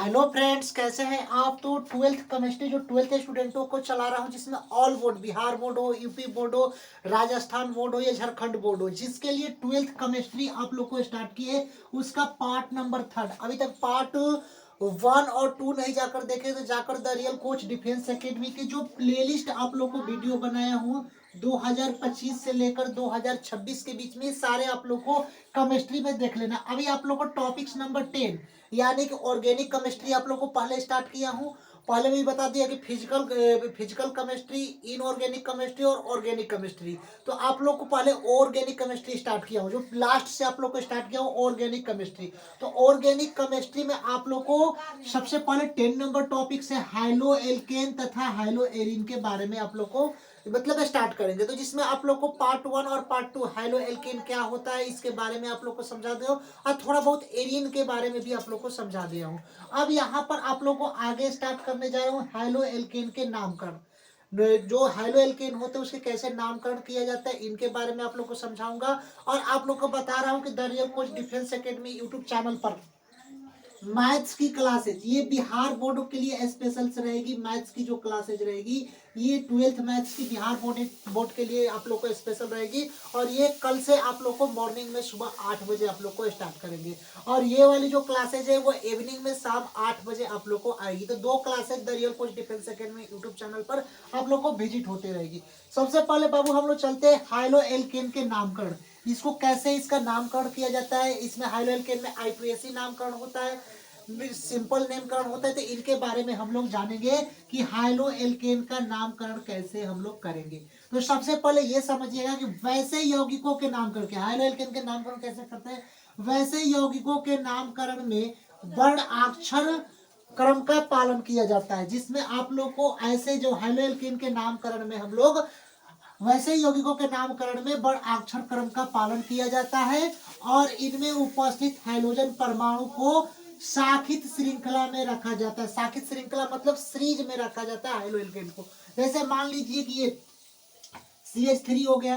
Hello friends, कैसे हैं आप। तो ट्वेल्थ केमिस्ट्री जो ट्वेल्थ स्टूडेंटों को चला रहा हूँ, जिसमें ऑल बोर्ड, बिहार बोर्ड हो, यूपी बोर्ड हो, राजस्थान बोर्ड हो या झारखंड बोर्ड हो, जिसके लिए ट्वेल्थ केमिस्ट्री आप लोग को स्टार्ट किए, उसका पार्ट नंबर 3। अभी तक पार्ट 1 और 2 नहीं जाकर देखे तो जाकर the real coach defence academy की जो प्लेलिस्ट आप लोग को वीडियो बनाया हूँ 2025 से लेकर 2026 के बीच में, सारे आप लोग को केमिस्ट्री में देख लेना। अभी आप लोग को टॉपिक्स नंबर 10 यानी कि ऑर्गेनिक केमिस्ट्री आप लोग को पहले स्टार्ट किया हूँ। पहले भी बता दिया कि फिजिकल केमिस्ट्री, इनऑर्गेनिक केमिस्ट्री और ऑर्गेनिक केमिस्ट्री। तो आप लोग को पहले ऑर्गेनिक केमिस्ट्री स्टार्ट किया हूँ, जो लास्ट से आप लोग को स्टार्ट किया हूँ ऑर्गेनिक केमिस्ट्री। तो ऑर्गेनिक केमिस्ट्री में आप लोग को सबसे पहले 10 नंबर टॉपिक से हाइलो एल्केन तथा हाइलो एरिन के बारे में आप लोग को मतलब स्टार्ट करेंगे। तो जिसमें आप लोग को पार्ट 1 और पार्ट 2 हाइलो एल्केन क्या होता है इसके बारे में आप लोग को समझा दे, और थोड़ा बहुत एरिन के बारे में भी आप लोग को समझा दिया हूँ। अब यहाँ पर आप लोग को आगे स्टार्ट करने जा रहा हूँ हाइलो एल्केन के नामकरण। जो हाइलो एल्केन होते हैं उसके कैसे नामकरण किया जाता है इनके बारे में आप लोग को समझाऊंगा। और आप लोग को बता रहा हूँ कि the real coach defence academy YouTube channel पर मैथ्स की क्लासेज, ये बिहार बोर्ड के लिए स्पेशल से रहेगी। मैथ्स की जो क्लासेज रहेगी ये ट्वेल्थ मैथ्स की बिहार बोर्ड के लिए आप लोग को स्पेशल रहेगी। और ये कल से आप लोग को मॉर्निंग में सुबह 8 बजे आप लोग को स्टार्ट करेंगे। और ये वाली जो क्लासेज है वो इवनिंग में शाम 8 बजे आप लोग को आएगी। तो 2 classes the real coach defence academy YouTube channel पर आप लोग को विजिट होते रहेगी। सबसे पहले बाबू हम लोग चलते हैं हाइलो एल्केन के नामकरण। इसको कैसे इसका नामकरण किया जाता है, इसमें हाइलो एल्केन में आईपीएससी नामकरण होता है, सिंपल नामकरण होता है। तो इनके बारे में हम लोग जानेंगे कि हाइलो एल्केन का नामकरण कैसे हम लोग करेंगे। तो सबसे पहले ये समझिएगा कि वैसे यौगिकों के नामकरण के हाइलो एल्केन के नामकरण कैसे करते हैं। वैसे यौगिकों के नामकरण में वर्ण अक्षर क्रम का पालन किया जाता है, जिसमें आप लोग को ऐसे जो हाइलो एल्केन के नामकरण में हम लोग वैसे यौगिकों के नामकरण में वर्ण अक्षर क्रम का पालन किया जाता है। और इनमें उपस्थित हाइड्रोजन परमाणु को शाखित श्रृंखला में रखा जाता है। शाखित श्रृंखला मतलब सीरीज में रखा जाता है हाइलो एल्केन को। जैसे मान लीजिए कि ये CH3 हो गया,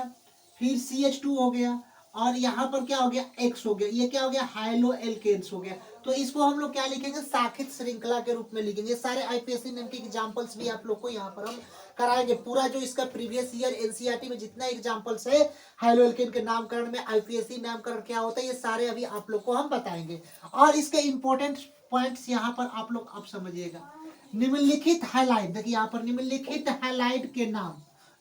फिर CH2 हो गया, और यहाँ पर क्या हो गया X हो गया, ये क्या हो गया हाइलो एल्केन्स हो गया। तो इसको हम लोग क्या लिखेंगे, शाखित श्रृंखला के रूप में लिखेंगे। सारे आईपीएससी नेम के एग्जांपल्स भी आप लोग को यहाँ पर हम कराएंगे। पूरा जो इसका प्रीवियस ईयर एनसीईआरटी में जितना एग्जांपल्स है हाइलो एल्केन के नामकरण में, आईपीएससी नामकरण क्या होता है, ये सारे अभी आप लोग को हम बताएंगे। और इसके इंपॉर्टेंट पॉइंट्स यहाँ पर आप लोग अब समझिएगा। निम्नलिखित हाइलाइट, देखिए यहाँ पर निम्नलिखित हाइलाइट के नाम,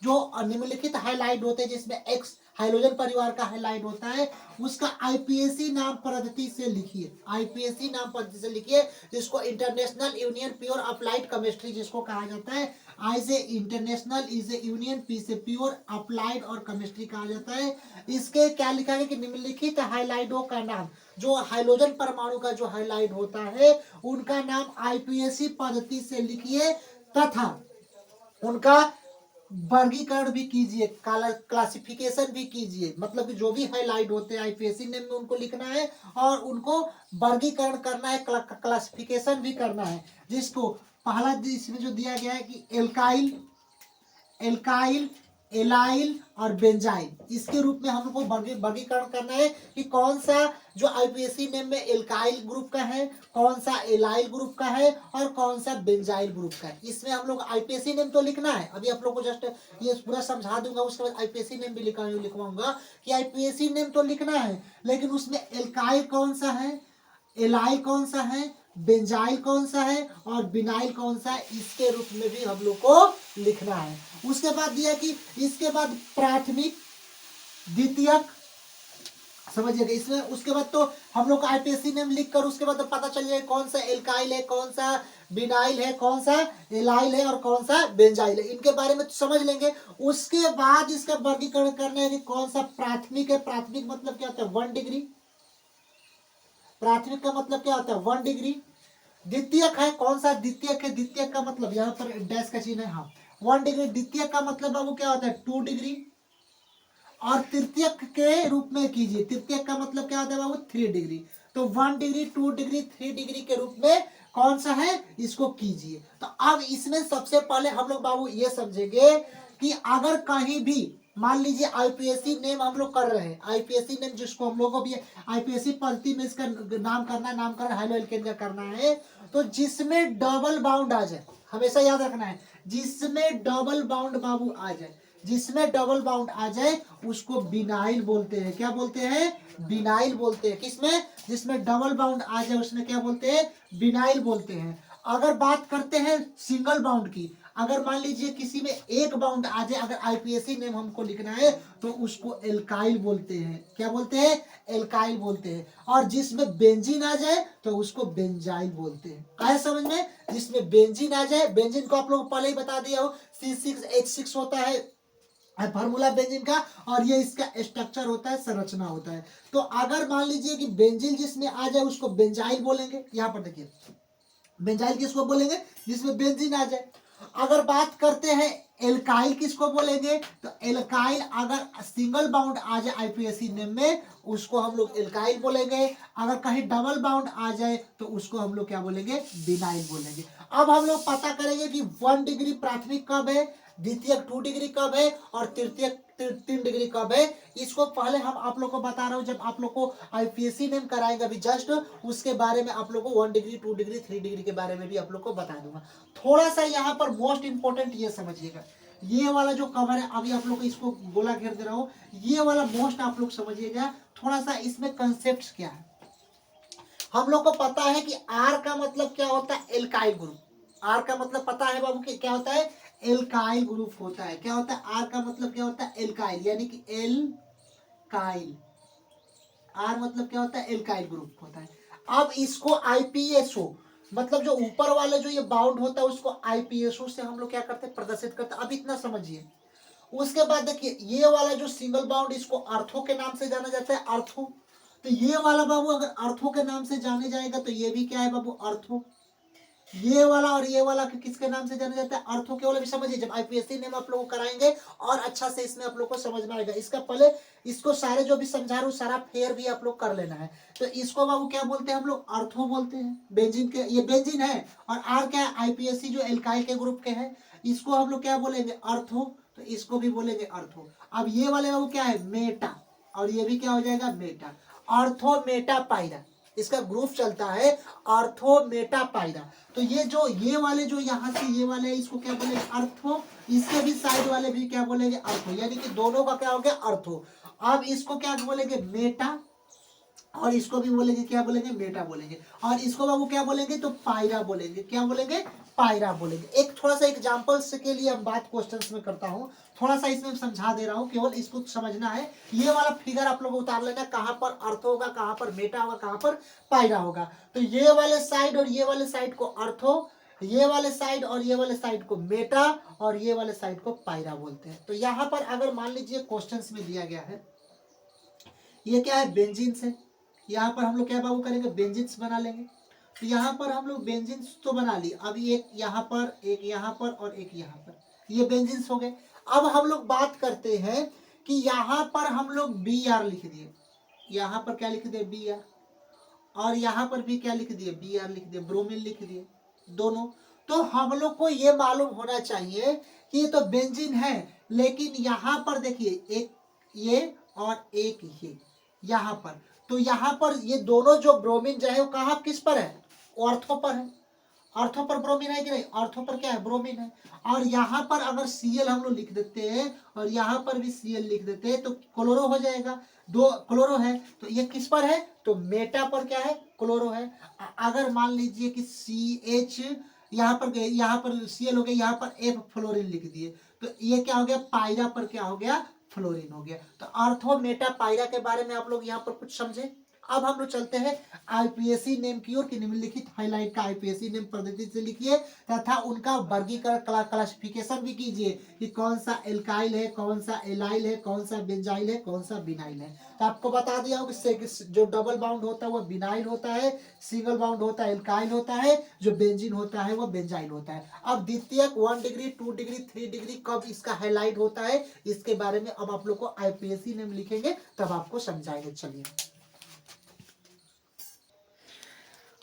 जो निम्नलिखित हाइलाइट होते हैं जिसमें एक्स हाइड्रोजन परिवार का हाइलाइट होता है, उसका आईपीएससी नाम पद्धति से लिखिए। आईपीएससी नाम पद्धति से लिखिए, जिसको international union pure applied chemistry जिसको कहा जाता है। आई से इंटरनेशनल, ई से यूनियन, पी से प्योर अप्लाइड और केमिस्ट्री कहा जाता है। इसके क्या लिखा है कि निम्नलिखित हाइलाइटों का नाम, जो हाइड्रोजन परमाणु का जो हाइलाइट होता है उनका नाम आईपीएससी पद्धति से लिखिए, तथा उनका वर्गीकरण भी कीजिए, क्लासिफिकेशन भी कीजिए। मतलब कि जो भी हाइलाइट होते हैं आईपीएससी नेम में उनको लिखना है और उनको वर्गीकरण करना है, क्लासिफिकेशन भी करना है। जिसको पहला इसमें जो दिया गया है कि एल्काइल, एल्काइल, एलाइल और बेंजाइल, इसके रूप में हम लोग को वर्गीकरण करना है कि कौन सा जो आईपीएससी नेम में एल्काइल ग्रुप का है, कौन सा एलाइल ग्रुप का है और कौन सा बेंजाइल ग्रुप का है। इसमें हम लोग आईपीएससी नेम तो लिखना है, अभी आप लोग को जस्ट ये पूरा समझा दूंगा, उसके बाद आईपीएससी नेम भी लिखवाऊंगा कि आईपीएससी नेम तो लिखना है, लेकिन उसमें एल्काइल कौन सा है, एलाइल कौन सा है, बेंजाइल कौन सा है और बिनाइल कौन सा है, इसके रूप में भी हम लोग को लिखना है। उसके बाद दिया कि इसके बाद प्राथमिक, द्वितीयक, समझिएगा इसमें। उसके बाद तो हम लोग का आईपीएससी नेम लिखकर उसके बाद तो पता चल जाएगा कौन सा एल्काइल है, कौन सा बिनाइल है, कौन सा एलाइल है और कौन सा बेंजाइल है, इनके बारे में तो समझ लेंगे। उसके बाद इसका वर्गीकरण करना है कि कौन सा प्राथमिक है। प्राथमिक मतलब क्या होता है 1 डिग्री, प्राथमिक का मतलब क्या होता है 1 डिग्री। द्वितीयक है, कौन सा द्वितीयक है, द्वितीयक का मतलब यहाँ पर डैश का चिन्ह है, हाँ 1 डिग्री। द्वितीयक का मतलब बाबू क्या होता है 2 डिग्री। और तृतीयक के रूप में कीजिए, तृतीयक का मतलब क्या होता है बाबू 3 डिग्री। तो 1 डिग्री, 2 डिग्री, 3 डिग्री के रूप में कौन सा है इसको कीजिए। तो अब इसमें सबसे पहले हम लोग बाबू ये समझेंगे कि अगर कहीं भी मान लीजिए आईपीएससी नेम हम लोग कर रहे हैं, आईपीएससी नेम जिसको हम लोग को भी आईपीएससी पद्धति में इसका नामकरण हेलो एल्केन का करना है, तो जिसमें डबल बाउंड आ जाए, हमेशा याद रखना है, जिसमें डबल बाउंड बाबू आ जाए, जिसमें डबल बाउंड आ जाए उसको बिनाइल बोलते हैं। क्या बोलते हैं? बिनाइल बोलते हैं। किसमें? जिसमें डबल बाउंड आ जाए उसमें क्या बोलते हैं? बिनाइल बोलते हैं। अगर बात करते हैं सिंगल बाउंड की, अगर मान लीजिए किसी में एक बाउंड आ जाए, अगर आईपीएससी नेम हमको लिखना है तो उसको एल्काइल बोलते हैं। क्या बोलते हैं? एल्काइल बोलते हैं। और जिसमें बेंजीन आ जाए तो उसको बेंजाइल बोलते हैं। आया समझ में? जिसमें बेंजीन आ जाए, बेंजीन को आप लोग पहले ही बता दिया हो, C6H6 होता है फार्मूला बेंजीन का, और ये इसका स्ट्रक्चर होता है, संरचना होता है। तो अगर मान लीजिए कि बेंजीन जिसमें आ जाए उसको बेंजाइल बोलेंगे। यहाँ पर देखिए बेंजाइल किसको बोलेंगे? जिसमें बेंजीन आ जाए। अगर बात करते हैं एल्काइल किसको बोलेंगे? तो एल्काइल अगर सिंगल बाउंड आ जाए आईपीएससी नेम में उसको हम लोग एल्काइल बोलेंगे। अगर कहीं डबल बाउंड आ जाए तो उसको हम लोग क्या बोलेंगे? बिनाइल बोलेंगे। अब हम लोग पता करेंगे कि 1 डिग्री प्राथमिक कब है, द्वितीयक 2 डिग्री कब है, और तृतीयक 3 डिग्री कब है। इसको पहले हम आप लोग को बता रहा हूं, जब आप लोग को आईपीएससी नेम कराएंगे अभी जस्ट, उसके बारे में आप लोग को 1 डिग्री 2 डिग्री 3 डिग्री के बारे में भी आप लोग को बता दूंगा। थोड़ा सा यहाँ पर मोस्ट इंपोर्टेंट ये समझिएगा, ये वाला जो कवर है अभी आप लोग को इसको गोला घेर दे रहा हूं, ये वाला मोस्ट आप लोग समझिएगा। थोड़ा सा इसमें कंसेप्ट क्या है, हम लोग को पता है कि आर का मतलब क्या होता है? Alkyl group. आर का मतलब पता है बाबू कि क्या होता है? एल्काइल ग्रुप होता है। क्या होता है? आर का मतलब क्या होता है? एल्काइल, यानी कि एल्काइल। आर मतलब क्या होता है? एल्काइल ग्रुप होता है। अब इसको आईपीएसओ, मतलब जो ऊपर वाले जो ये बाउंड होता है उसको आईपीएसओ से हम लोग क्या करते हैं? प्रदर्शित करते हैं। अब इतना समझिए। उसके बाद देखिए ये वाला जो सिंगल बाउंड, इसको अर्थो के नाम से जाना जाता है, अर्थो। तो ये वाला बाबू अगर अर्थो के नाम से जाने जाएगा तो ये भी क्या है बाबू? अर्थो। ये वाला और ये वाला किसके नाम से जाना जाता है? अर्थो के वाला भी समझिए, जब आईपीएससी नेम आप लोग को कराएंगे और अच्छा से इसमें आप लोग को समझ में आएगा। इसका पहले इसको सारे जो भी समझा रहा हूँ सारा फेयर भी आप लोग कर लेना है। तो इसको बाबू क्या बोलते हैं? हम लोग अर्थो बोलते हैं। बेंजीन के, ये बेंजीन है, और आर क्या है? आईपीएससी जो एल्काइल के ग्रुप के हैं, इसको हम लोग क्या बोलेंगे? अर्थो। तो इसको भी बोलेंगे अर्थो। अब ये वाले बाबू क्या है? मेटा, और ये भी क्या हो जाएगा? मेटा। अर्थो मेटा पाइरा, इसका ग्रुप चलता है अर्थो मेटा पाइरा। तो ये जो ये वाले जो यहाँ से ये वाले इसको क्या बोलेंगे? अर्थो। इसके भी साइड वाले भी क्या बोलेंगे? अर्थो। यानी कि दोनों का क्या हो गया? अर्थो। अब इसको क्या बोलेंगे? मेटा, और इसको भी बोलेंगे क्या बोलेंगे? मेटा बोलेंगे। और इसको बाबू क्या बोलेंगे? तो पायरा बोलेंगे। क्या बोलेंगे? पायरा बोलेंगे। एक थोड़ा सा एग्जांपल्स के लिए हम बात क्वेश्चंस में करता हूं, थोड़ा सा इसमें समझा दे रहा हूं, केवल इसको समझना है। ये वाला फिगर आप लोग उतार लेना, कहां पर अर्थ होगा, कहां पर मेटा होगा, कहां पर पायरा होगा। तो ये वाले साइड और ये वाले साइड को अर्थो, ये वाले साइड और ये वाले साइड को मेटा, और ये वाले साइड को पायरा बोलते हैं। तो यहां पर अगर मान लीजिए क्वेश्चंस में दिया गया है, ये क्या है? बेंजीन से, यहाँ पर हम लोग क्या बाबू करेंगे? बेंजीन्स बना लेंगे। तो यहाँ पर हम लोग बेंजीन्स तो बना लिए, अभी एक यहाँ पर, एक यहाँ पर, और एक यहाँ पर, ये बेंजीन्स हो गए। अब हम लोग बात करते हैं कि यहाँ पर हम लोग बी आर लिख दिए, यहाँ पर क्या लिख दिए? बी आर, और यहाँ पर भी क्या लिख दिए? बी आर लिख दिए, ब्रोमीन लिख दिए, दोनों। तो हम लोग को ये मालूम होना चाहिए कि ये तो बेंजीन है, लेकिन यहाँ पर देखिए एक ये और एक ये यहाँ पर, तो यहाँ पर ये दोनों जो ब्रोमीन जो है वो कहाँ, किस पर है? ऑर्थो पर है। ऑर्थो पर ब्रोमीन है कि नहीं? ऑर्थो पर क्या है? ब्रोमीन है। और यहाँ पर अगर Cl हम लोग लिख देते हैं और यहाँ पर भी Cl लिख देते हैं तो क्लोरो हो जाएगा। दो क्लोरो है, तो ये किस पर है? तो मेटा पर क्या है? क्लोरो है। अगर मान लीजिए कि CH यहाँ पर गए, यहाँ पर Cl हो गया, यहाँ पर F फ्लोरीन लिख दिए, तो ये क्या हो गया? पायरा पर क्या हो गया? फ्लोरीन हो गया। तो अर्थो मेटा पायरा के बारे में आप लोग यहाँ पर कुछ समझे। अब हम लोग चलते हैं आईपीएससी नेम की ओर, कि निम्नलिखित हाईलाइट का आईपीएससी नेम पद्धति से लिखिए तथा उनका वर्गीकरण क्लासिफिकेशन भी कीजिए कि कौन सा एल्काइल है, कौन सा एलाइल है, कौन सा बेंजाइल है, कौन सा बिनाइल है। तो आपको बता दिया हूँ कि जो डबल बाउंड होता है वो बिनाइल होता है, सिंगल बाउंड होता है एल्काइल होता है, जो बेंजीन होता है वो बेंजाइल होता है। अब द्वितीयक 1 डिग्री 2 डिग्री 3 डिग्री कब इसका हाईलाइट होता है, इसके बारे में अब आप लोग को आईपीएससी नेम लिखेंगे तब आपको समझाएंगे। चलिए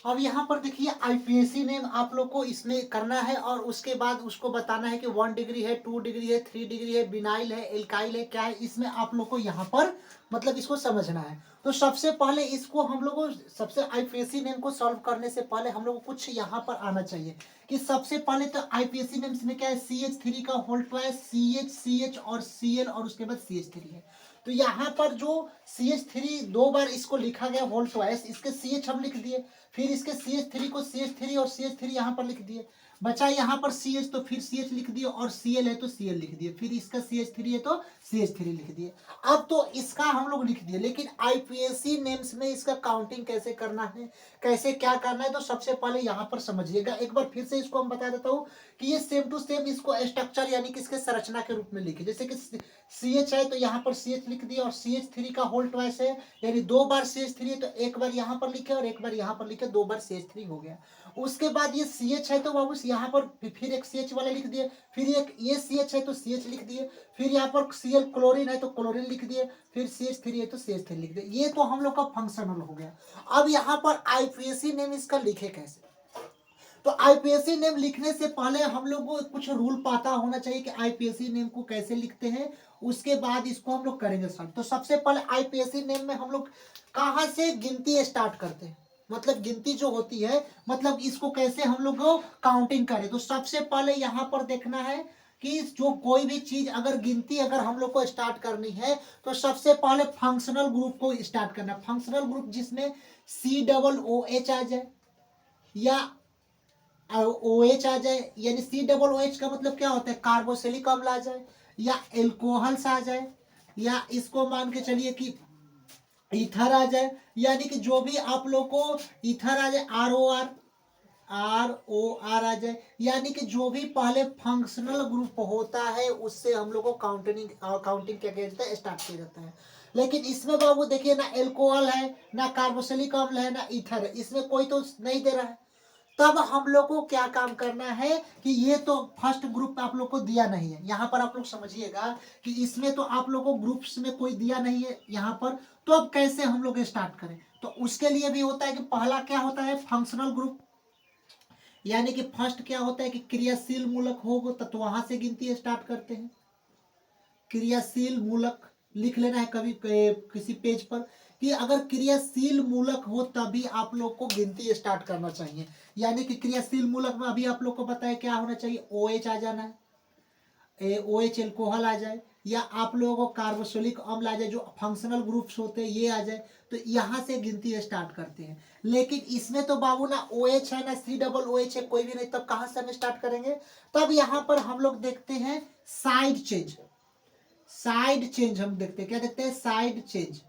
अब यहाँ पर देखिए आईपीएसी नेम आप लोग को इसमें करना है और उसके बाद उसको बताना है कि 1 डिग्री है, 2 डिग्री है, 3 डिग्री है, बिनाइल है, एल्काइल है, क्या है, इसमें आप लोग को यहाँ पर मतलब इसको समझना है। तो सबसे पहले इसको हम लोग को सबसे आईपीएसी नेम को सॉल्व करने से पहले हम लोग को कुछ यहाँ पर आना चाहिए कि सबसे पहले तो आईपीएसी नेम्स में क्या है, CH3 का होल ट्वाइस CH और Cl और उसके बाद CH3 है। तो यहाँ पर जो CH3 दो बार इसको लिखा गया होल ट्वाइस, इसके CH हम लिख दिए, फिर इसके CH3 को CH3 और CH3 यहाँ पर लिख दिए, बचा यहाँ पर CH तो फिर CH लिख दिए और Cl है तो Cl लिख दिए, फिर इसका CH3 है तो CH3 लिख दिए। अब तो इसका हम लोग लिख दिए, लेकिन आईपीएसी नेम्स में इसका काउंटिंग कैसे करना है, कैसे क्या करना है, तो सबसे पहले यहाँ पर समझिएगा। एक बार फिर से इसको हम बता देता हूँ कि ये सेम टू सेम इसको स्ट्रक्चर यानी कि इसके संरचना के रूप में लिखे, जैसे कि CH है तो यहाँ पर CH लिख दिया और CH3 का होल ट्वाइस है यानी दो बार CH3 है तो एक बार यहाँ पर लिखे और एक बार यहाँ पर लिखे, दो बार CH3 हो गया। उसके बाद ये CH है तो बाबू यहाँ पर फिर एक CH वाला लिख दिए, फिर एक ये CH है तो CH लिख दिए, फिर यहाँ पर Cl क्लोरीन है तो क्लोरीन लिख दिए, फिर CH3 है तो CH3 लिख दिए। ये तो हम लोग का फंक्शनल हो गया। अब यहाँ पर आईपीएसी नेम इसका लिखे कैसे, तो आईपीएसी नेम लिखने से पहले हम लोग को कुछ रूल पता होना चाहिए कि आईपीएसी नेम को कैसे लिखते हैं, उसके बाद इसको हम लोग करेंगे सॉल्व। तो सबसे पहले आईपीएसी नेम में हम लोग कहाँ से गिनती स्टार्ट करते हैं, मतलब गिनती जो होती है, मतलब इसको कैसे हम लोग काउंटिंग करें। तो सबसे पहले यहाँ पर देखना है कि जो कोई भी चीज अगर गिनती अगर हम लोग को स्टार्ट करनी है तो सबसे पहले फंक्शनल ग्रुप को स्टार्ट करना है। फंक्शनल ग्रुप जिसमें COOH आ जाए या OH आ जाए, यानी COOH का मतलब क्या होता है, कार्बोक्सिलिक अम्ल आ जाए या एल्कोहल्स आ जाए, या इसको मान के चलिए कि ईथर आ जाए, यानी कि जो भी आप लोग को ईथर आ जाए, ROR आ जाए, यानी कि जो भी पहले फंक्शनल ग्रुप होता है उससे हम लोग को काउंटिंग क्या किया जाता है, स्टार्ट किया जाता है। लेकिन इसमें बाबू देखिए ना एल्कोहल है, ना कार्बोक्सिलिक अम्ल है, ना ईथर है, इसमें कोई तो नहीं दे रहा है। तब हम लोग को क्या काम करना है कि ये तो फर्स्ट ग्रुप आप लोग को दिया नहीं है, यहाँ पर आप लोग समझिएगा कि इसमें तो आप लोग को ग्रुप्स में कोई दिया नहीं है यहाँ पर, तो अब कैसे हम लोग स्टार्ट करें। तो उसके लिए भी होता है कि पहला क्या होता है, फंक्शनल ग्रुप, यानी कि फर्स्ट क्या होता है कि क्रियाशील मूलक हो तो वहां से गिनती स्टार्ट करते हैं। क्रियाशील मूलक लिख लेना है कभी किसी पेज पर कि अगर क्रियाशील मूलक हो तभी आप लोग को गिनती स्टार्ट करना चाहिए। यानी कि क्रियाशील मूलक में अभी आप लोग को पता है क्या होना चाहिए, OH आ जाना है, OH एल्कोहल आ जाए, या आप लोगों को कार्बोक्सिलिक अम्ल आ जाए, जो फंक्शनल ग्रुप्स होते हैं ये आ जाए, तो यहाँ से गिनती स्टार्ट करते हैं। लेकिन इसमें तो बाबू ना OH है ना COOH है, कोई भी नहीं, तब कहाँ से हम स्टार्ट करेंगे। तब यहाँ पर हम लोग देखते हैं साइड चेंज। साइड चेंज हम देखते हैं, क्या देखते हैं, साइड चेंज।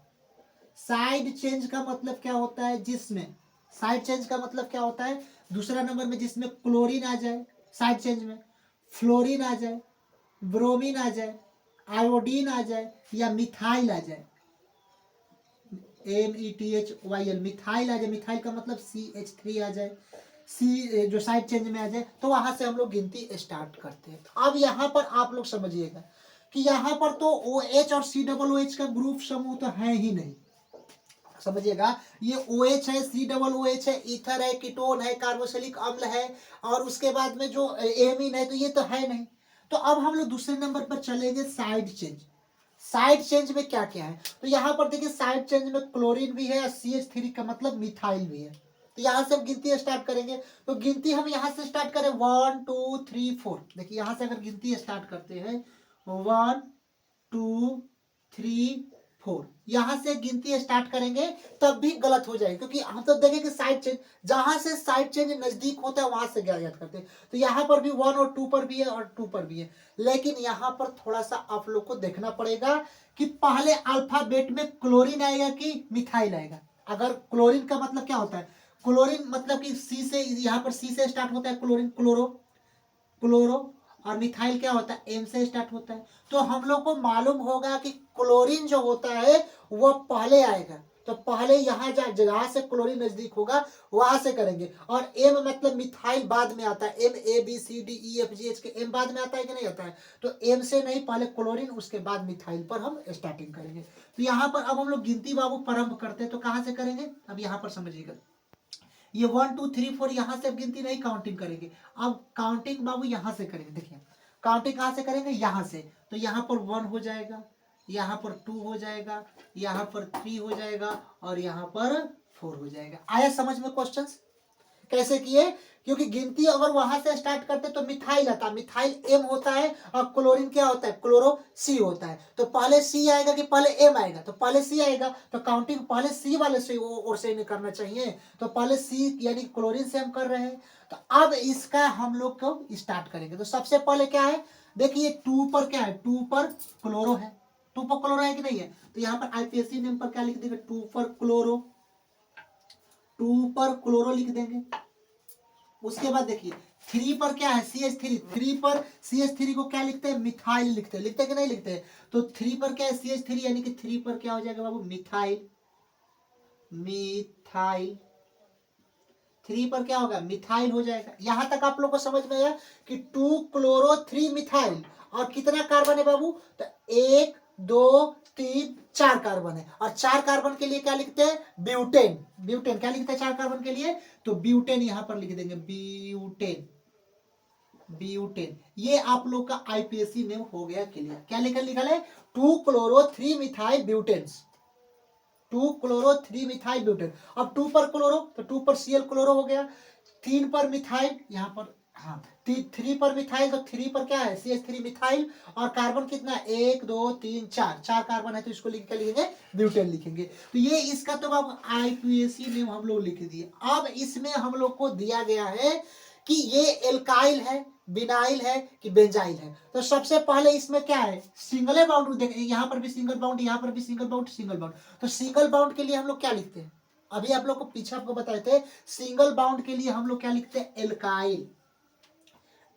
साइड चेंज का मतलब क्या होता है, जिसमें साइड चेंज का मतलब क्या होता है, दूसरा नंबर में जिसमें क्लोरीन आ जाए साइड चेंज में, फ्लोरीन आ जाए, ब्रोमीन आ जाए, आयोडीन आ जाए, या मिथाइल आ जाए, METHYL मिथाइल आ जाए। मिथाइल का मतलब CH3 आ जाए, सी जो साइड चेंज में आ जाए, तो वहां से हम लोग गिनती स्टार्ट करते हैं। अब यहाँ पर आप लोग समझिएगा कि यहाँ पर तो OH और COOH का ग्रुप समूह तो है ही नहीं, समझिएगा। ये OH है, COOH है, ईथर है, कीटोन है, कार्बोक्सिलिक अम्ल है, और उसके बाद में जो एमीन है, तो ये तो है नहीं। तो अब हम लोग दूसरे नंबर पर चलेंगे साइड चेंज। साइड चेंज में क्या क्या है, तो यहाँ पर देखिए साइड चेंज में क्लोरीन भी है और CH3 का मतलब मिथाइल भी है। तो यहाँ से हम गिनती स्टार्ट करेंगे, तो गिनती हम यहाँ से स्टार्ट करें 1 2 3 4। देखिए यहाँ से अगर गिनती स्टार्ट करते हैं 1 2 3 4, यहां से गिनती स्टार्ट करेंगे तब भी गलत हो जाएगी, क्योंकि हम तो देखें कि साइड चेंज, जहां से साइड चेंज नजदीक होता है वहां से ज्ञात करते हैं। तो यहाँ पर भी 1 और 2 पर भी है और 2 पर भी है, लेकिन यहाँ पर थोड़ा सा आप लोग को देखना पड़ेगा कि पहले अल्फाबेट में क्लोरीन आएगा कि मिथाइल आएगा। अगर क्लोरीन का मतलब क्या होता है, क्लोरीन मतलब कि सी से, यहाँ पर सी से स्टार्ट होता है क्लोरीन, क्लोरो, और मिथाइल क्या होता है, M से स्टार्ट होता है। तो हम लोग को मालूम होगा कि क्लोरीन जो होता है वह पहले आएगा, तो पहले यहाँ जहां से क्लोरीन नजदीक होगा वहां से करेंगे। और M मतलब मिथाइल बाद में आता है, MABCDEFGH के M बाद में आता है कि नहीं आता है, तो M से नहीं, पहले क्लोरीन उसके बाद मिथाइल पर हम स्टार्टिंग करेंगे। तो यहाँ पर अब हम लोग गिनती बाबू प्रारंभ करते हैं, तो कहाँ से करेंगे, अब यहाँ पर समझिएगा। ये 1 2 3 4 यहाँ से अब गिनती नहीं काउंटिंग करेंगे, अब काउंटिंग बाबू यहाँ से करेंगे। देखिए काउंटिंग कहाँ से करेंगे, यहाँ से। तो यहाँ पर 1 हो जाएगा, यहाँ पर 2 हो जाएगा, यहाँ पर 3 हो जाएगा और यहाँ पर 4 हो जाएगा। आया समझ में क्वेश्चंस कैसे किए? क्योंकि गिनती अगर वहां से स्टार्ट करते तो मिथाइल आता, मिथाइल एम होता है और क्लोरीन क्या होता है, क्लोरो सी होता है। तो पहले सी आएगा कि पहले एम आएगा? तो पहले सी आएगा, तो काउंटिंग पहले सी वाले से और से नहीं करना चाहिए। तो पहले सी यानी क्लोरीन से हम कर रहे हैं। तो अब इसका हम लोग को स्टार्ट करेंगे। तो सबसे पहले क्या है, देखिए 2 पर क्या है, 2 पर क्लोरो है, 2 पर क्लोरो है कि नहीं है? तो यहाँ पर आईपीएससी नेम पर क्या लिख देंगे, 2 पर क्लोरो, 2 पर क्लोरो लिख देंगे। उसके बाद देखिए 3 पर क्या है, CH3, 3 पर CH3 को क्या लिखते हैं, मिथाइल लिखते हैं, लिखते हैं कि नहीं लिखते हैं? तो 3 पर क्या है, CH3, यानी कि 3 पर क्या हो जाएगा बाबू, मिथाइल, मिथाइल 3 पर क्या होगा, मिथाइल हो जाएगा। यहां तक आप लोग को समझ में आया कि 2 क्लोरो 3 मिथाइल। और कितना कार्बन है बाबू, तो 1 2 3 4 कार्बन है। और 4 कार्बन के लिए क्या लिखते हैं, ब्यूटेन, ब्यूटेन क्या लिखते हैं 4 कार्बन के लिए, तो ब्यूटेन यहां पर लिख देंगे, ब्यूटेन, ब्यूटेन। ये आप लोग का आईपीएससी नेम हो गया क्लियर। क्या लिखा लिखा है, 2 chloro 3 methyl butanes, 2 chloro 3 methyl butane. अब 2 पर क्लोरो, तो 2 पर सीएल क्लोरो हो गया, 3 पर मिथाइल, यहाँ पर हाँ 3 पर मिथाइल, तो 3 पर क्या है, CH3 मिथाइल। और कार्बन कितना, 1 2 3 4, 4 कार्बन है, तो इसको लिख के लिखेंगे ब्यूटेन लिखेंगे। तो ये इसका तो अब आईपीएससी नेम हम लोग लिख दिए। अब इसमें हम लोग को दिया गया है कि ये एल्काइल है, बिनाइल है कि बेंजाइल है। तो सबसे पहले इसमें क्या है, सिंगल बाउंड, देखिए यहाँ पर भी सिंगल बाउंड, यहाँ पर भी सिंगल बाउंड, सिंगल बाउंड। तो सिंगल बाउंड के लिए हम लोग क्या लिखते हैं, अभी आप लोग को पीछे आपको बताए थे, सिंगल बाउंड के लिए हम लोग क्या लिखते हैं, एल्काइल,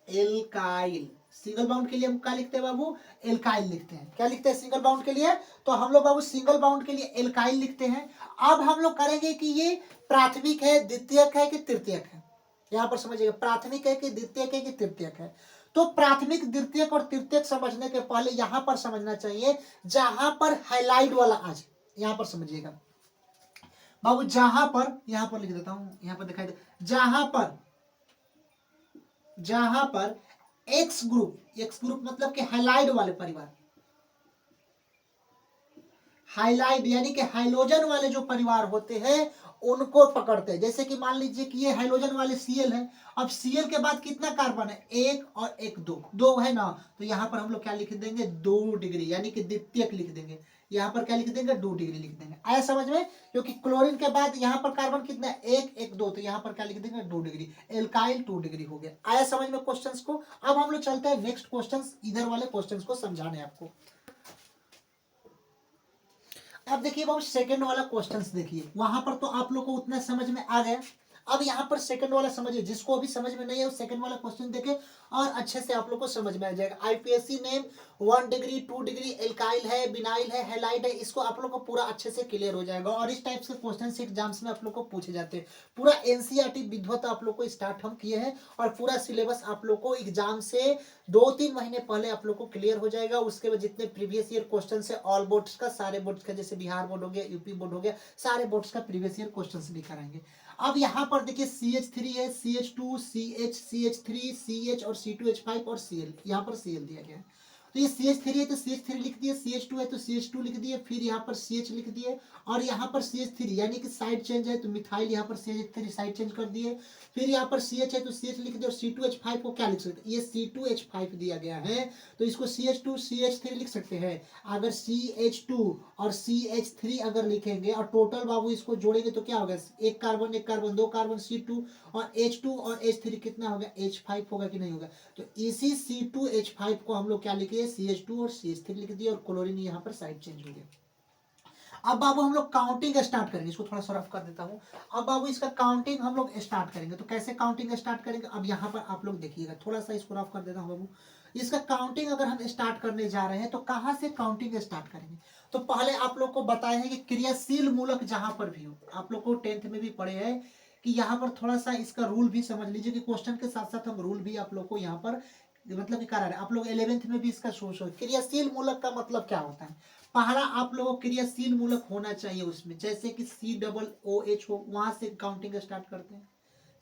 एल्काइल। सिंगल बाउंड के लिए हम क्या लिखते हैं बाबू, एल्काइल लिखते हैं। क्या लिखते हैं सिंगल बाउंड के लिए, तो हम लोग बाबू सिंगल बाउंड के लिए एल्काइल लिखते हैं। अब हम लोग करेंगे कि ये प्राथमिक है, द्वितीयक है कि तृतीयक है। यहां पर समझिएगा, प्राथमिक है कि द्वितीयक है कि तृतीयक है। तो प्राथमिक, द्वितीयक और तृतीयक समझने के पहले यहां पर समझना चाहिए, जहां पर हाईलाइट वाला आ जाए, यहां पर समझिएगा बाबू, जहां पर, यहां पर लिख देता हूं, यहां पर दिखाई दे, जहां पर एक्स ग्रुप, एक्स ग्रुप मतलब कि हाइलाइट वाले परिवार, हाइलाइट यानी कि हाइलोजन वाले जो परिवार होते हैं उनको पकड़ते हैं। जैसे कि मान लीजिए कि ये हाइलोजन वाले Cl है। अब Cl के बाद कितना कार्बन है, 1 और 1 2, 2 है ना। तो यहाँ पर हम लोग क्या लिख देंगे, 2 डिग्री, यानी कि द्वितीयक लिख देंगे। यहाँ पर क्या लिख देंगे, 2 डिग्री लिख देंगे। आया समझ में? क्योंकि क्लोरीन के बाद यहाँ पर कार्बन कितना है, 1 1 2, तो यहाँ पर क्या लिख देंगे, 2 डिग्री। एल्काइल 2 डिग्री हो गया। आया समझ में क्वेश्चंस को? अब हम लोग चलते हैं नेक्स्ट क्वेश्चंस, इधर वाले क्वेश्चंस को समझाने आपको। अब देखिए बाबू सेकंड वाला क्वेश्चंस देखिए, वहां पर तो आप लोग को उतना समझ में आ गया। अब यहाँ पर सेकंड वाला समझिए, जिसको अभी समझ में नहीं है वो सेकंड वाला क्वेश्चन देखे और अच्छे से आप लोग को समझ में आ जाएगा। IPSC name 1 degree 2 degree, alkyl है, बिनाइल है, हैलाइड है, इसको आप लोग को पूरा अच्छे से क्लियर हो जाएगा। और इस टाइप से क्वेश्चन एग्जाम्स में आप लोग को पूछे जाते हैं। पूरा एनसीईआरटी विद्वत आप लोग को स्टार्ट हम किए हैं और पूरा सिलेबस आप लोग को एग्जाम से 2-3 महीने पहले आप लोग को क्लियर हो जाएगा। उसके बाद जितने प्रीवियस ईयर क्वेश्चन है ऑल बोर्ड्स का, सारे बोर्ड्स का, जैसे बिहार बोर्ड हो गया, यूपी बोर्ड हो गया, सारे बोर्ड्स का प्रीवियस ईयर क्वेश्चन लेकर आएंगे। अब यहाँ पर देखिए CH3 है, CH2, CH, CH3, CH और C2H5 और Cl, यहाँ पर Cl दिया गया है। तो ये CH3 है तो CH3 लिख दिए, CH2 है तो CH2 लिख दिए, फिर यहाँ पर CH लिख दिए और यहाँ पर CH3 यानी कि साइड चेंज है तो मिथाइल, यहाँ पर CH3 साइड चेंज कर दिए। फिर यहाँ पर CH है तो CH लिख दिए और C2H5 को क्या लिख सकते हैं, ये C2H5 दिया गया है तो इसको CH2 CH3 लिख सकते हैं। अगर CH2 और CH3 अगर लिखेंगे और टोटल बाबू इसको जोड़ेंगे तो क्या होगा, एक कार्बन 2 कार्बन C2 और H2 और H3 कितना होगा, H5 होगा कि नहीं होगा। तो इसी C2H5 को हम लोग क्या लिखे, CH2 और CH3 लिख दिए और क्लोरीन यहाँ पर साइड चेंज हो गया। अब बाबू हम लोग काउंटिंग स्टार्ट करेंगे, इसको थोड़ा सा रफ कर देता हूँ। अब बाबू इसका काउंटिंग हम लोग स्टार्ट करेंगे, तो कैसे काउंटिंग स्टार्ट करेंगे, अब यहाँ पर आप लोग देखिएगा, थोड़ा सा इसको रफ कर देता हूँ बाबू। इसका काउंटिंग अगर हम स्टार्ट करने जा रहे हैं तो कहाँ से काउंटिंग स्टार्ट करेंगे, तो पहले आप लोग को बताया है कि क्रियाशील मूलक जहां पर भी हो, आप लोग को 10th में भी पढ़े हैं कि यहाँ पर थोड़ा सा इसका रूल भी समझ लीजिए कि क्वेश्चन के साथ साथ हम रूल भी आप लोग को यहाँ पर मतलब कि करा रहे। आप लोग 11th में भी इसका सोच, क्रियाशील मूलक का मतलब क्या होता है, पहला आप लोगों को क्रियाशील मूलक होना चाहिए उसमें, जैसे कि COOH हो, वहां से काउंटिंग स्टार्ट करते हैं।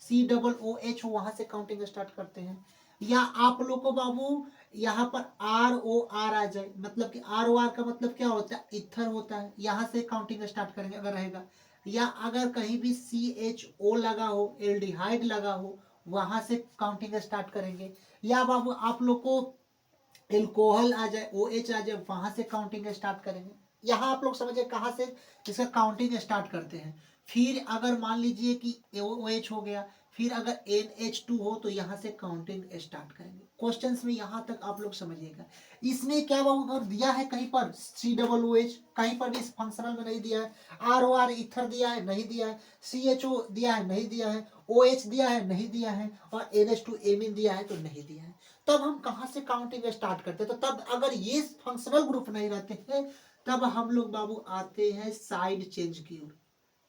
COOH हो, वहां से काउंटिंग स्टार्ट करते हैं। या आप लोग को बाबू यहाँ पर ROR आ जाए, मतलब कि ROR का मतलब क्या होता है, इथर होता है, यहाँ से काउंटिंग स्टार्ट करेंगे अगर रहेगा। या अगर कहीं भी CHO लगा हो, एल्डिहाइड लगा हो, वहां से काउंटिंग स्टार्ट करेंगे। या बाबू आप लोग को एल्कोहल आ जाए, OH आ जाए, वहां से काउंटिंग स्टार्ट करेंगे। यहाँ आप लोग समझे कहाँ से इसका काउंटिंग स्टार्ट करते हैं। फिर अगर मान लीजिए कि OH हो गया, फिर अगर NH2 हो तो यहाँ से काउंटिंग स्टार्ट करेंगे। क्वेश्चंस में यहाँ तक आप लोग समझिएगा। इसमें क्या अगर दिया है कहीं पर COOH, कहीं पर भी इस फंक्शनल में नहीं दिया है। ROR इथर दिया है, नहीं दिया है। CHO दिया है, नहीं दिया है। OH दिया है, नहीं दिया है। और NH2 एमीन दिया है तो नहीं दिया है। तब हम कहाँ से काउंटिंग स्टार्ट करते हैं, तो तब अगर ये फंक्शनल ग्रुप नहीं रहते हैं तब हम लोग बाबू आते हैं साइड चेंज की ओर।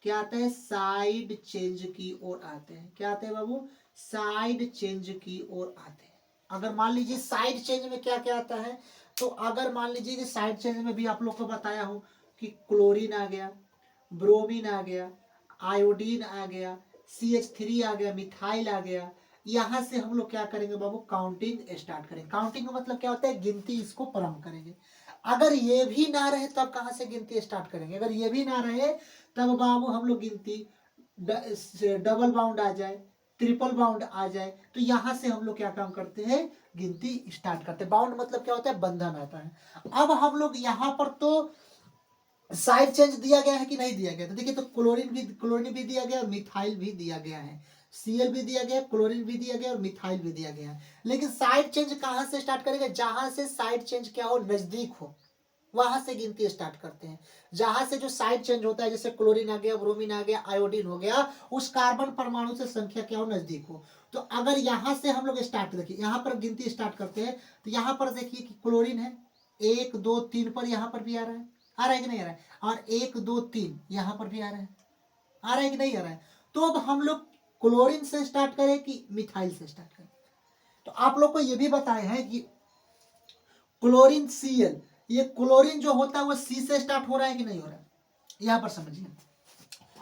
क्या आता है, साइड चेंज की ओर आते हैं। क्या आते हैं बाबू, साइड चेंज की ओर आते हैं। अगर मान लीजिए साइड चेंज में क्या क्या आता है, तो अगर मान लीजिए कि साइड चेंज में भी आप लोग को बताया हो कि क्लोरीन आ गया, ब्रोमीन आ गया, आयोडीन आ गया, CH3 आ गया, मिथाइल आ गया, यहां से हम लोग क्या करेंगे बाबू, काउंटिंग स्टार्ट करेंगे। काउंटिंग का मतलब क्या होता है, गिनती इसको प्रारंभ करेंगे। अगर ये भी ना रहे तब कहां से गिनती स्टार्ट करेंगे, अगर ये भी ना रहे तब बाबू हम लोग गिनती डबल बाउंड आ जाए, ट्रिपल बाउंड आ जाए, तो यहां से हम लोग क्या काम करते हैं, गिनती स्टार्ट करते हैं। बाउंड मतलब क्या होता है, बंधन आता है। अब हम लोग यहाँ पर तो साइड चेंज दिया गया है कि नहीं दिया गया, तो देखिए तो क्लोरीन भी दिया गया और मिथाइल भी दिया गया है। Cl भी दिया गया, क्लोरीन भी दिया गया और मिथाइल भी दिया गया है। लेकिन साइड चेंज कहां से स्टार्ट करेंगे, जहां से साइड चेंज क्या हो, नजदीक हो, वहां से गिनती स्टार्ट करते हैं। जहां से जो साइड चेंज होता है, जैसे क्लोरीन आ गया, ब्रोमीन आ गया, आयोडीन हो गया, उस कार्बन परमाणु से संख्या क्या हो, नजदीक हो। तो अगर यहां से हम लोग स्टार्ट, देखिए यहां पर गिनती स्टार्ट करते हैं, तो यहां पर देखिए कि क्लोरीन है 1 2 3 पर, यहां पर भी आ रहा है, आ रहा है कि नहीं आ रहा है, और 1 2 3 यहां पर भी आ रहा है, आ रहा है कि नहीं आ रहा है। तो अब हम लोग क्लोरीन से स्टार्ट करें कि मिथाइल से स्टार्ट करें, तो आप लोग को यह भी बताया है कि क्लोरीन Cl, ये क्लोरीन जो होता है वो C से स्टार्ट हो रहा है कि नहीं हो रहा है, यहां पर समझिए।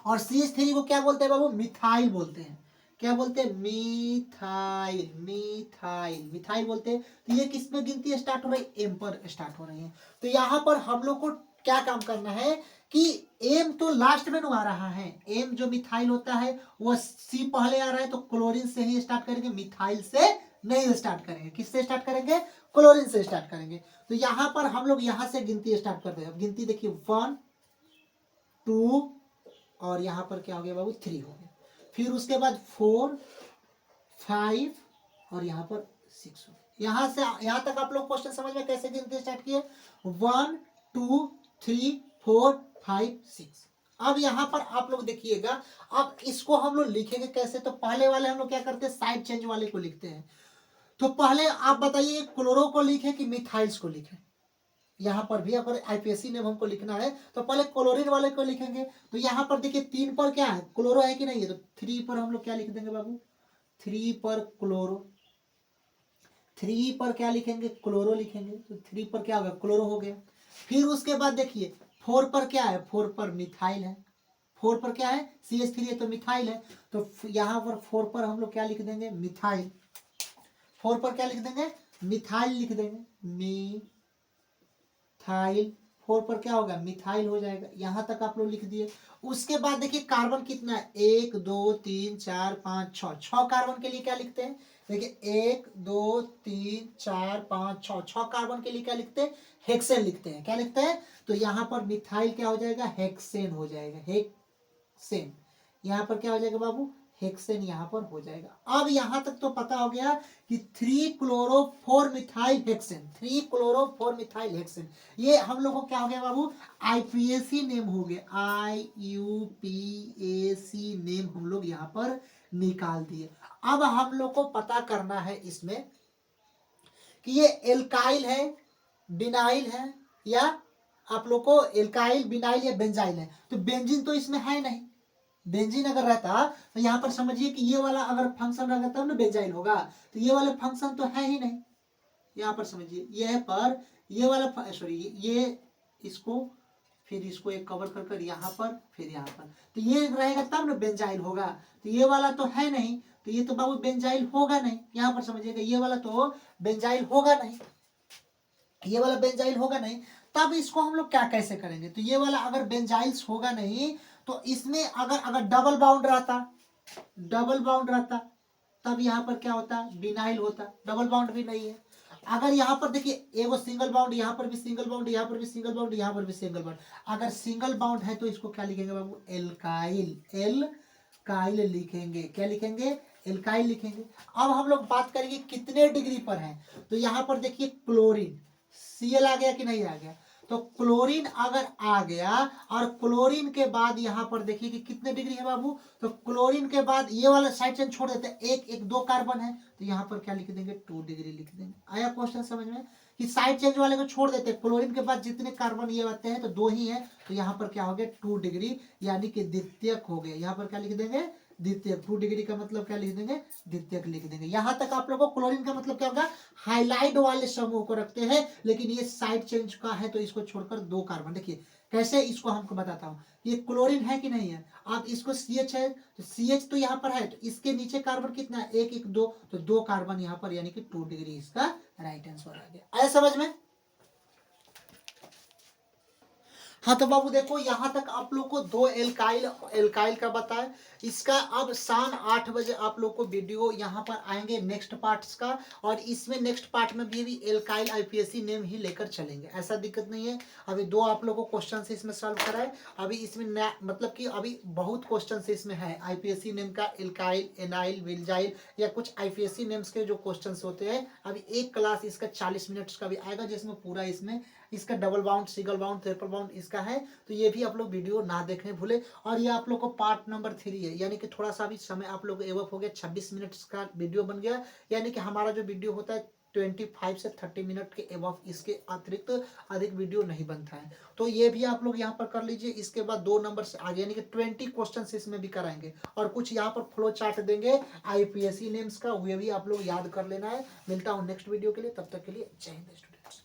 और CH3 को क्या बोलते हैं बाबू, मिथाइल बोलते हैं। क्या बोलते हैं, मिथाइल, मिथाइल, मिथाइल बोलते हैं। तो ये किस में गिनती स्टार्ट हो रही है, एम पर स्टार्ट हो रही है। तो यहाँ पर हम लोग को क्या काम करना है कि एम तो लास्ट में आ रहा है, एम जो मिथाइल होता है वो C पहले आ रहा है, तो क्लोरीन से ही स्टार्ट करेंगे, मिथाइल से नहीं स्टार्ट करेंगे। किससे स्टार्ट करेंगे, क्लोरीन से स्टार्ट करेंगे। तो यहाँ पर हम लोग यहाँ से गिनती स्टार्ट करते हैं। गिनती देखिए 1 2 और यहाँ पर क्या हो गया बाबू, 3 हो गया। फिर उसके बाद 4 5 और यहाँ पर 6 हो गया। यहाँ से यहाँ तक आप लोग क्वेश्चन समझ में कैसे गिनती स्टार्ट किए, 1 2 3 4 5 6। अब यहाँ पर आप लोग देखिएगा, अब इसको हम लोग लिखेंगे कैसे, तो पहले वाले हम लोग क्या करते हैं, साइड चेंज वाले को लिखते हैं। तो पहले आप बताइए क्लोरो को लिखे कि मिथाइल्स को लिखे। यहाँ पर भी अगर IPSC ने हमको लिखना है तो पहले क्लोरीन वाले को लिखेंगे। तो यहाँ पर देखिए 3 पर क्या है, क्लोरो है कि नहीं है, तो 3 पर हम लोग क्या लिख देंगे बाबू, 3 पर क्लोरो, 3 पर क्या लिखेंगे, क्लोरो लिखेंगे। तो 3 पर क्या होगा, क्लोरो हो गया। फिर उसके बाद देखिए 4 पर क्या है, 4 पर मिथाइल है। 4 पर क्या है, CH3 है तो मिथाइल है। तो यहाँ पर 4 पर हम लोग क्या लिख देंगे, मिथाइल। 4 पर क्या लिख देंगे, मिथाइल लिख देंगे, मिथाइल। 4 पर क्या होगा, मिथाइल हो जाएगा। यहां तक आप लोग लिख दिए। उसके बाद देखिए कार्बन कितना है, 1 2 3 4 5 6, 6 कार्बन के लिए क्या लिखते हैं, देखिए 1 2 3 4 5 6, 6 कार्बन के लिए क्या लिखते हैं, हेक्सेन लिखते हैं। क्या लिखते हैं, तो यहाँ पर मिथाइल क्या हो जाएगा, हेक्सेन हो जाएगा, हेक्सेन। यहाँ पर क्या हो जाएगा बाबू, हेक्सेन यहाँ पर हो जाएगा। अब यहाँ तक तो पता हो गया कि 3 chloro 4 methyl hexane, 3 chloro 4 methyl hexane. ये हम लोगों को क्या हो गया बाबू, IPAC नेम हो गया, IUPAC नेम हम लोग यहाँ पर निकाल दिए। अब हम लोग को पता करना है इसमें कि ये एल्काइल है, बिनाइल है, या आप लोग को एल्काइल, बिनाइल या बेंजाइल है। तो बेंजीन तो इसमें है नहीं, बेंजीन अगर रहता तो यहाँ पर समझिए कि ये वाला अगर फंक्शन रहता तब ना बेंजाइल होगा, तो ये वाला फंक्शन तो है ही नहीं। यहाँ पर समझिए, ये पर ये वाला सॉरी, ये इसको, फिर इसको एक कवर कर कर यहाँ पर, फिर यहाँ पर, तो ये रहेगा तब ना बेंजाइल होगा। तो ये वाला तो है नहीं, तो ये तो बाबू बेंजाइल होगा नहीं। यहाँ पर समझिएगा ये वाला तो बेंजाइल होगा नहीं, ये वाला बेंजाइल होगा नहीं। तब इसको हम लोग क्या कैसे करेंगे, तो ये वाला अगर बेंजाइल्स होगा नहीं तो इसमें अगर अगर डबल बाउंड रहता, डबल बाउंड रहता तब यहाँ पर क्या होता, बिनाइल होता। डबल बाउंड भी नहीं है। अगर यहाँ पर देखिए एगो सिंगल बाउंड, यहाँ पर भी सिंगल बाउंड, यहाँ पर भी सिंगल बाउंड, यहाँ पर भी सिंगल बाउंड। अगर सिंगल बाउंड है तो इसको क्या लिखेंगे बाबू, एल्काइल, एल्काइल लिखेंगे। क्या लिखेंगे, एल्काइल लिखेंगे। अब हम लोग बात करेंगे कितने डिग्री पर है, तो यहाँ पर देखिए क्लोरीन, Cl आ गया कि नहीं आ गया, तो क्लोरीन अगर आ गया और क्लोरीन के बाद यहाँ पर देखिए कि कितने डिग्री है बाबू, तो क्लोरीन के बाद ये वाला साइड चेन छोड़ देते हैं, एक एक दो कार्बन है तो यहाँ पर क्या लिख देंगे, 2 डिग्री लिख देंगे। आया क्वेश्चन समझ में, कि साइड चेंज वाले को छोड़ देते हैं, क्लोरीन के बाद जितने कार्बन ये आते हैं तो 2 ही है, तो यहाँ पर क्या हो गया 2 डिग्री, यानी कि द्वितीयक हो गया। यहाँ पर क्या लिख देंगे, द्वितीयक। 2 डिग्री का मतलब क्या लिख देंगे, द्वितीयक लिख देंगे। यहाँ तक आप लोगों को क्लोरीन का मतलब क्या होगा, हाईलाइट वाले समूह को रखते हैं, लेकिन ये साइड चेंज का है तो इसको छोड़कर 2 कार्बन। देखिए कैसे इसको हमको बताता हूँ, ये क्लोरीन है कि नहीं है, आप इसको CH है तो CH तो यहाँ पर है, तो इसके नीचे कार्बन कितना है, 1 1 2, तो 2 कार्बन यहाँ पर, यानी कि 2 डिग्री इसका राइट आंसर आ गया। आया समझ में। हाँ तो बाबू देखो यहाँ तक आप लोग को 2 एल्काइल का बताए। इसका अब शाम 8 बजे आप लोग को वीडियो यहाँ पर आएंगे नेक्स्ट पार्ट्स का, और इसमें नेक्स्ट पार्ट में भी एल्काइल IPSC नेम ही लेकर चलेंगे, ऐसा दिक्कत नहीं है। अभी 2 आप लोगों को क्वेश्चन से इसमें सॉल्व कराए, अभी इसमें मतलब कि अभी बहुत क्वेश्चन से इसमें है IPSC नेम का, एल्काइल, एनाइल, विलजाइल या कुछ IPSC नेम्स के जो क्वेश्चन होते हैं। अभी एक क्लास इसका 40 मिनट्स का भी आएगा, जिसमें पूरा इसमें इसका double bond, single bound, triple bound इसका है, तो ये भी आप लोग वीडियो ना देखने भूले। और ये आप लोग को पार्ट नंबर 3 है, यानी कि थोड़ा सा भी समय आप लोग एवं हो गया, 26 मिनट्स का वीडियो बन गया, यानी कि हमारा जो वीडियो होता है 25 से 30 मिनट के एबव, इसके अतिरिक्त अधिक वीडियो नहीं बनता है। तो ये भी आप लोग यहाँ पर कर लीजिए। इसके बाद 2 नंबर से आगे, यानी कि 20 क्वेश्चन इसमें भी कराएंगे, और कुछ यहाँ पर फ्लो चार्ट देंगे IPSC नेम्स का, वे भी आप लोग याद कर लेना है। मिलता हूँ नेक्स्ट वीडियो के लिए, तब तक के लिए जय हिंद स्टूडेंट्स।